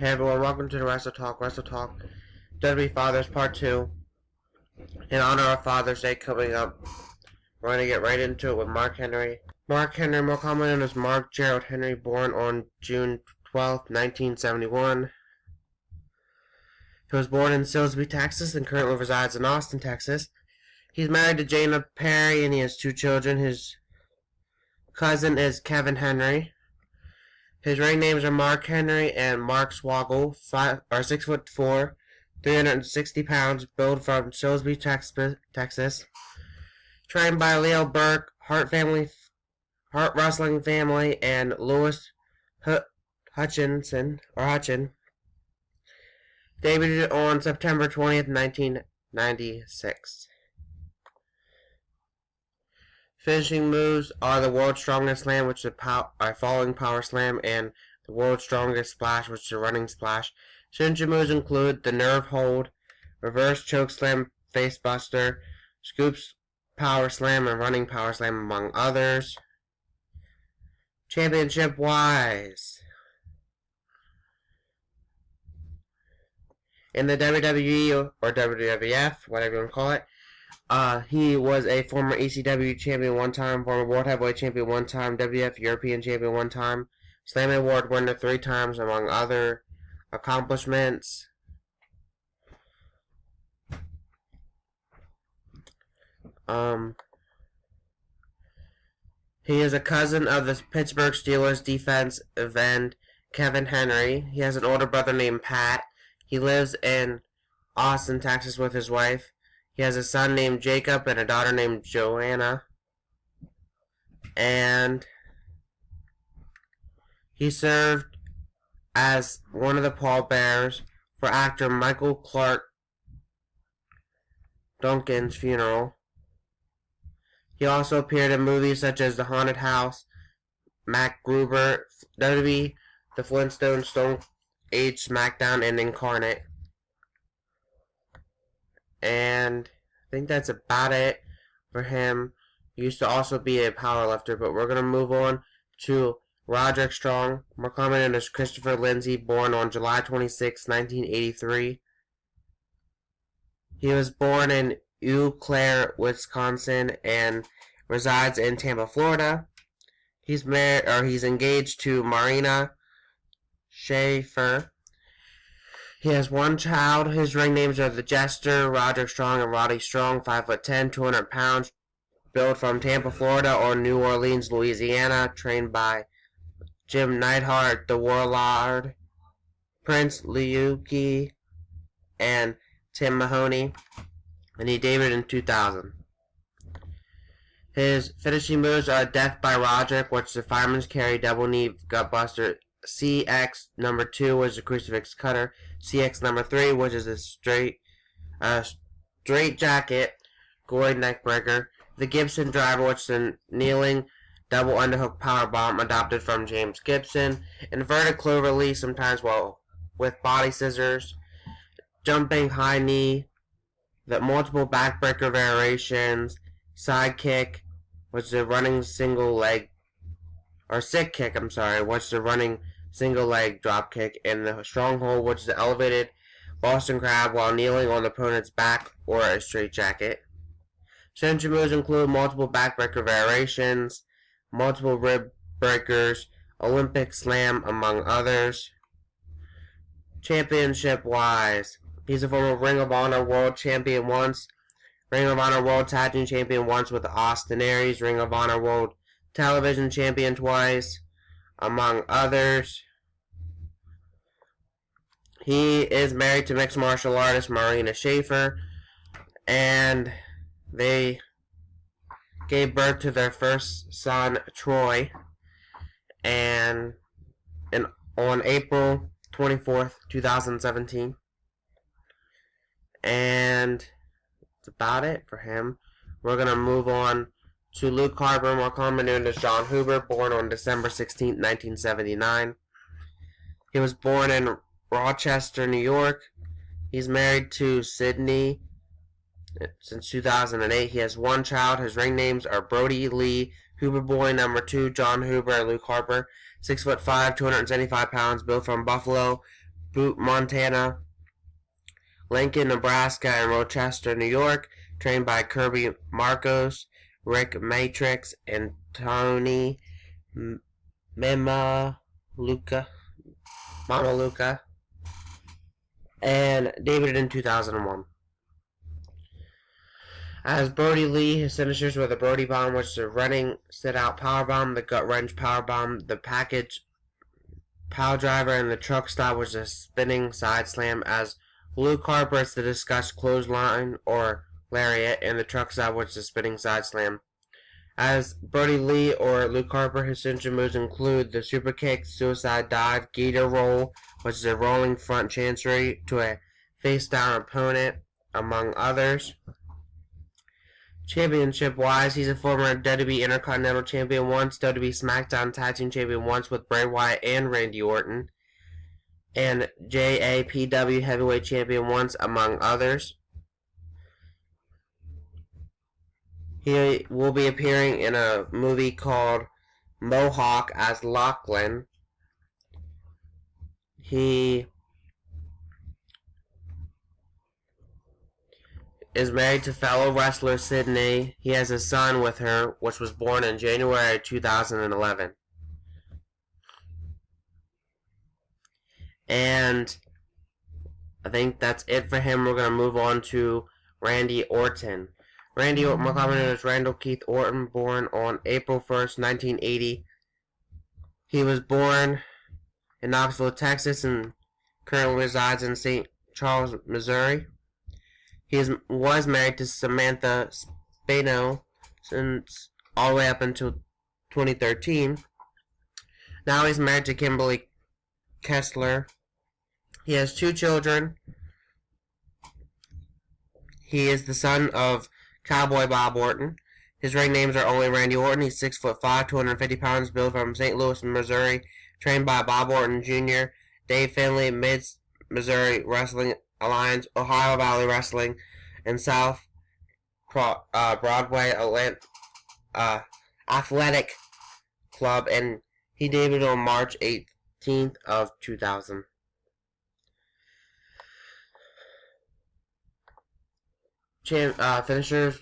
Hey everyone, welcome to the wrestletalk. WWE Fathers Part 2. In honor of Father's Day coming up, we're going to get right into it with Mark Henry. Mark Henry, more commonly known as Mark Gerald Henry, born on June 12, 1971. He was born in Silsbee, Texas, and currently resides in Austin, Texas. He's married to Jana Perry, and he has 2 children. His cousin is Kevin Henry. His ring names are Mark Henry and Mark Swoggle, 6'4", 360 pounds, built from Silsbee, Texas. Trained by Leo Burke, Hart Wrestling Family, and Louis Hutchin. Debuted on September 20th, 1996. Finishing moves are the World's Strongest Slam, which is a falling power slam, and the World's Strongest Splash, which is a running splash. Signature moves include the Nerve Hold, Reverse Choke Slam, Face Buster, Scoops Power Slam, and Running Power Slam, among others. Championship-wise, in the WWE, or WWF, whatever you want to call it, he was a former ECW champion one time, former World Heavyweight champion one time, WF European champion one time, Slammy Award winner 3 times, among other accomplishments. He is a cousin of the Pittsburgh Steelers defensive end Kevin Henry. He has an older brother named Pat. He lives in Austin, Texas with his wife. He has a son named Jacob and a daughter named Joanna. And he served as one of the pallbearers for actor Michael Clark Duncan's funeral. He also appeared in movies such as The Haunted House, Mac Gruber, WWE, The Flintstones, Stone Age SmackDown, and Incarnate. And I think that's about it for him. He used to also be a powerlifter, but we're going to move on to Roderick Strong, more commonly known as Christopher Lindsay, born on July 26, 1983. He was born in Eau Claire, Wisconsin, and resides in Tampa, Florida. He's engaged to Marina Schaefer. He has 1 child. His ring names are The Jester, Roderick Strong, and Roddy Strong, 5'10", 200 pounds, built from Tampa, Florida, or New Orleans, Louisiana, trained by Jim Neidhart, The Warlord, Prince Liuki, and Tim Mahoney, and he debuted in 2000. His finishing moves are Death by Roderick, which is a fireman's carry, double knee gutbuster, CX number 2, which is a crucifix cutter, CX number 3, which is a straight jacket, gory neck breaker, the Gibson driver, which is a kneeling double underhook power bomb adopted from James Gibson, inverted clover leaf, sometimes with body scissors, jumping high knee, the multiple backbreaker variations, side kick, which is a running single leg, or sick kick, which is a running single leg drop kick, and the stronghold, which is an elevated Boston Crab while kneeling on the opponent's back, or a straight jacket. Signature moves include multiple backbreaker variations, multiple rib breakers, Olympic slam, among others. Championship-wise, he's a former Ring of Honor World Champion once, Ring of Honor World Tag Team Champion once with the Austin Aries, Ring of Honor World Television Champion twice, among others. He is married to mixed martial artist Marina Schaefer, and they gave birth to their first son, Troy, and on April 24th, 2017. And that's about it for him. We're going to move on to Luke Harper, more commonly known as John Huber, born on December 16, 1979. He was born in Rochester, New York. He's married to Sydney since 2008. He has 1 child. His ring names are Brody Lee, Huber Boy number 2, John Huber, and Luke Harper. 6'5", 275 pounds, built from Buffalo, Butte, Montana, Lincoln, Nebraska, and Rochester, New York, trained by Kirby Marcos, Rick Matrix, and Tony Mamaluca, and debuted in 2001. As Brody Lee, his finishers were the Brody Bomb, which is a running sit-out power bomb, the gut wrench power bomb, the package power driver, and the truck stop, which is a spinning side slam. As Luke Harper, it's the discussed clothesline or lariat, and the truck stop, which is a spinning side slam. As Brody Lee or Luke Harper, his signature moves include the super kick, suicide dive, gator roll, which is a rolling front chancery to a face-down opponent, among others. Championship-wise, he's a former WWE Intercontinental Champion once, WWE SmackDown Tag Team Champion once with Bray Wyatt and Randy Orton, and JAPW Heavyweight Champion once, among others. He will be appearing in a movie called Mohawk as Lachlan. He is married to fellow wrestler Sydney. He has a son with her, which was born in January 2011. And I think that's it for him. We're going to move on to Randy Orton. Randy Orton, more commonly known as Randall Keith Orton, born on April 1st, 1980. He was born in Knoxville, Texas, and currently resides in St. Charles, Missouri. He was married to Samantha Spano since all the way up until 2013. Now he's married to Kimberly Kessler. He has 2 children. He is the son of Cowboy Bob Orton. His ring names are only Randy Orton. He's 6'5", 250 pounds, built from St. Louis, Missouri, trained by Bob Orton Jr., Dave Finley, Mid-Missouri Wrestling Alliance, Ohio Valley Wrestling, and South Broadway Athletic Club, and he debuted on March 18th of 2000. Finishers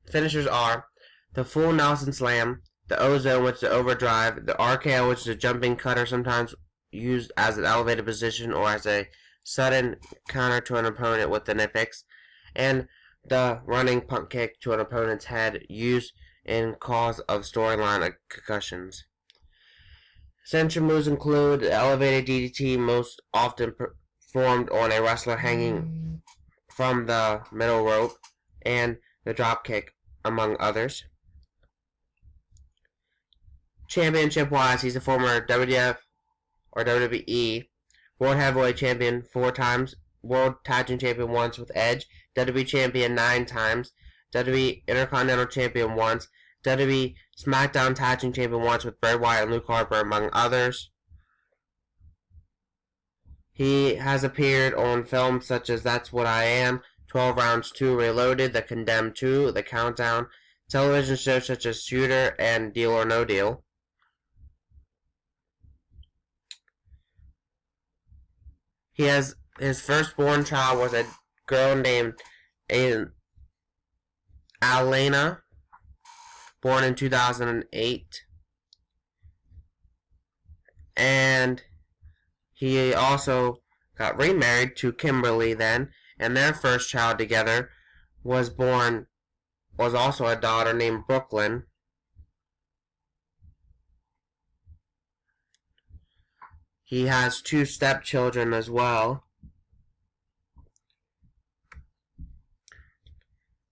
finishers are the full Nelson Slam, the Ozone, which is the overdrive, the RKO, which is a jumping cutter, sometimes used as an elevated position or as a sudden counter to an opponent with the Nifix, and the running punt kick to an opponent's head, used in cause of storyline concussions. Signature moves include the elevated DDT, most often performed on a wrestler hanging from the middle rope, and the drop kick, among others. Championship-wise, he's a former WWF or WWE World Heavyweight Champion 4 times, World Tag Team Champion once with Edge, WWE Champion 9 times, WWE Intercontinental Champion once, WWE SmackDown Tag Team Champion once with Bray Wyatt and Luke Harper, among others. He has appeared on films such as That's What I Am, 12 Rounds 2 Reloaded, The Condemned 2, The Countdown, television shows such as Shooter and Deal or No Deal. He has his firstborn child was a girl named Alena, born in 2008. And he also got remarried to Kimberly then, and their first child together was also a daughter named Brooklyn. He has 2 stepchildren as well.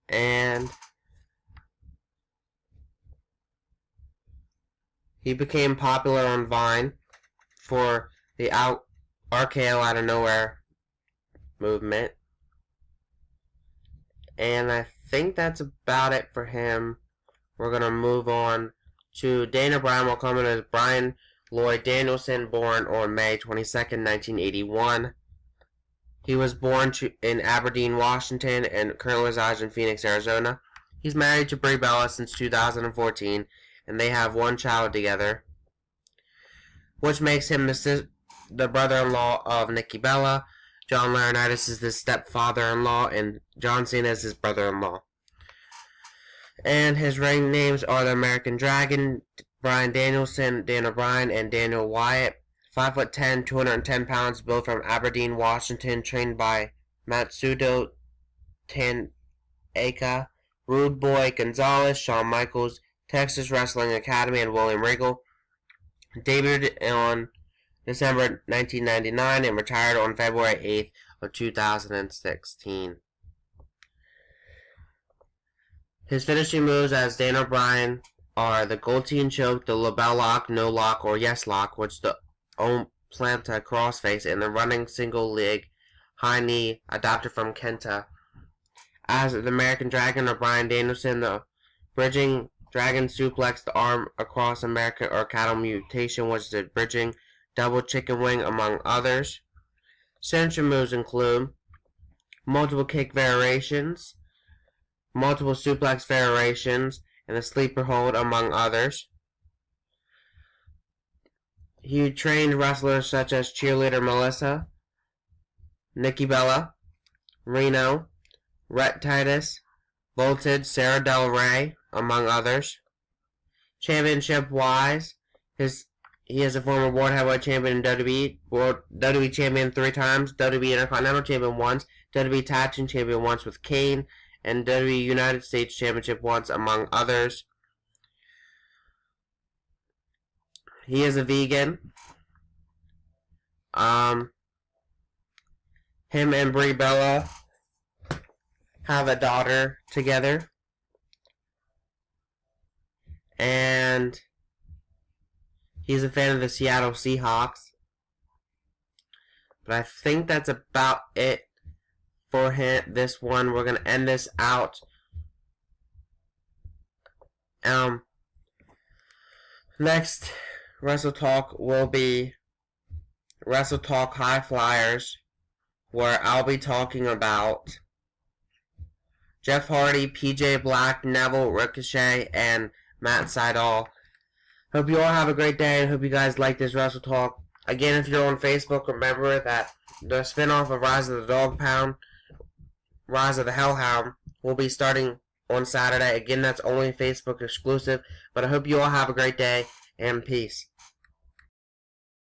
And he became popular on Vine for the RKO out of nowhere movement. And I think that's about it for him. We're going to move on to Dana Bryan. Will come in as Bryan Lloyd Danielson, born on May 22nd, 1981. He was born in Aberdeen, Washington, and currently resides in Phoenix, Arizona. He's married to Brie Bella since 2014, and they have 1 child together. which makes him the brother-in-law of Nikki Bella. John Laurinaitis is his stepfather-in-law, and John Cena is his brother-in-law. And his ring names are the American Dragon, Bryan Danielson, Daniel Bryan, and Daniel Wyatt. 5'10", 210 pounds, built from Aberdeen, Washington, trained by Matsudo Tanaka, Rude Boy Gonzalez, Shawn Michaels, Texas Wrestling Academy, and William Regal. Debuted on December 1999 and retired on February 8th of 2016. His finishing moves as Daniel Bryan are the guillotine choke, the label lock, no lock, or yes lock, which the Planta crossface, and the running single leg high knee adopted from Kenta. As the American Dragon or Bryan Danielson, the bridging dragon suplex, the arm across American or cattle mutation, which is the bridging double chicken wing, among others. Signature moves include multiple kick variations, multiple suplex variations, and the sleeper hold, among others. He trained wrestlers such as cheerleader Melissa, Nikki Bella, Reno, Rhett Titus, Voltage, Sarah Del Rey, among others. Championship-wise, he is a former World Heavyweight Champion in WWE, WWE Champion 3 times, WWE Intercontinental Champion once, WWE Tag Team Champion once with Kane, and WWE United States Championship once, among others. He is a vegan. Him and Brie Bella have a daughter together. And he's a fan of the Seattle Seahawks. But I think that's about it for this one. We're going to end this out. Next Wrestle Talk will be Wrestle Talk Highflyers, where I'll be talking about Jeff Hardy, PJ Black, Neville, Ricochet, and Matt Sydal. Hope you all have a great day, and hope you guys like this Wrestle Talk. Again, if you're on Facebook, remember that the spinoff of Rise of the Dog Pound, Rise of the Hellhound, will be starting on Saturday. Again, that's only Facebook exclusive, but I hope you all have a great day, and peace.